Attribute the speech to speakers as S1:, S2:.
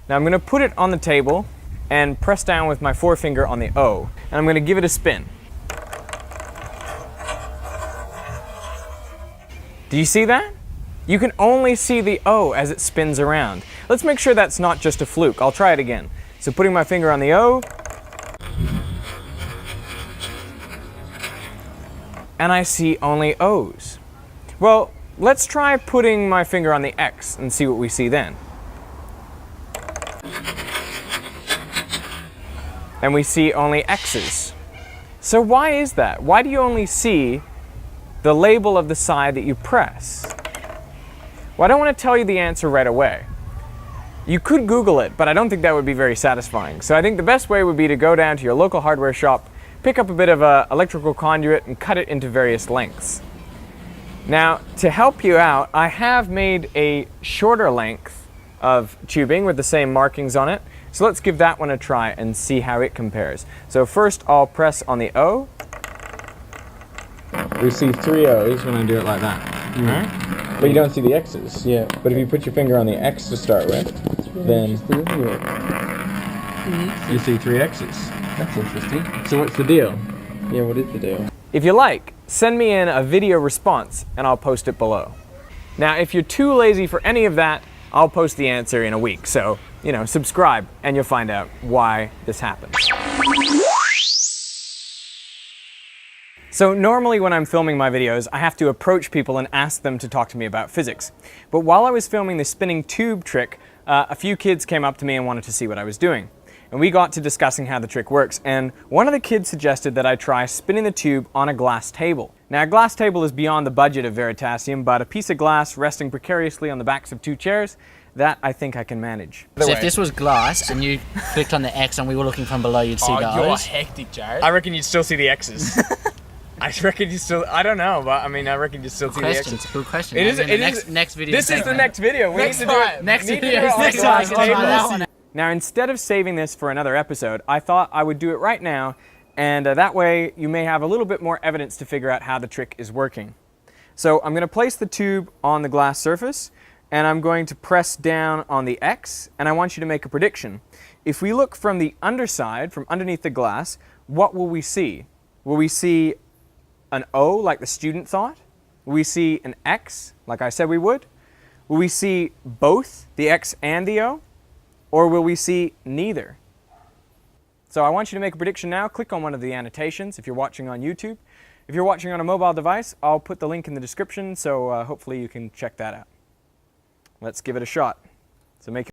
S1: Now I'm going to put it on the table and press down with my forefinger on the O, and I'm going to give it a spin. Do you see that? You can only see the O as it spins around. Let's make sure that's not just a fluke. I'll try it again. So putting my finger on the O, and I see only O's. Well, let's try putting my finger on the X and see what we see then. And we see only X's. So why is that? Why do you only see the label of the side that you press? Well, I don't want to tell you the answer right away. You could Google it, but I don't think that would be very satisfying. So I think the best way would be to go down to your local hardware shop, pick up a bit of electrical conduit and cut it into various lengths. Now, to help you out, I have made a shorter length of tubing with the same markings on it. So let's give that one a try and see how it compares. So first I'll press on the O. We see 3 O's when I do it like that. Right? But you don't see the X's.
S2: Yeah.
S1: But if you put your finger on the X to start with, then you see 3 X's.
S2: That's interesting.
S1: So what's the deal?
S2: Yeah, what is the deal?
S1: If you like, send me in a video response and I'll post it below. Now, if you're too lazy for any of that, I'll post the answer in a week. So, subscribe and you'll find out why this happens. So normally when I'm filming my videos, I have to approach people and ask them to talk to me about physics. But while I was filming the spinning tube trick, a few kids came up to me and wanted to see what I was doing. And we got to discussing how the trick works, and one of the kids suggested that I try spinning the tube on a glass table. Now, a glass table is beyond the budget of Veritasium, but a piece of glass resting precariously on the backs of 2 chairs, that I think I can manage.
S3: So if this was glass and you clicked on the X and we were looking from below, you'd see the
S2: you're
S3: O's?
S2: hectic, Jared.
S1: I reckon you'd still see the X's. I reckon you still, I don't know, but I reckon you still see the X's.
S3: Good question.
S1: It is,
S3: And
S1: it
S3: then
S1: is,
S3: next video.
S1: this is the next video. We need to do it.
S3: Next
S1: need to
S3: video.
S1: do it on
S3: Next
S1: the glass
S3: time.
S1: table. Now, instead of saving this for another episode, I thought I would do it right now, and that way you may have a little bit more evidence to figure out how the trick is working. So I'm going to place the tube on the glass surface, and I'm going to press down on the X, and I want you to make a prediction. If we look from the underside, from underneath the glass, what will we see? Will we see an O, like the student thought? Will we see an X, like I said we would? Will we see both the X and the O? Or will we see neither? So I want you to make a prediction now. Click on one of the annotations if you're watching on YouTube. If you're watching on a mobile device, I'll put the link in the description, so hopefully you can check that out. Let's give it a shot. So make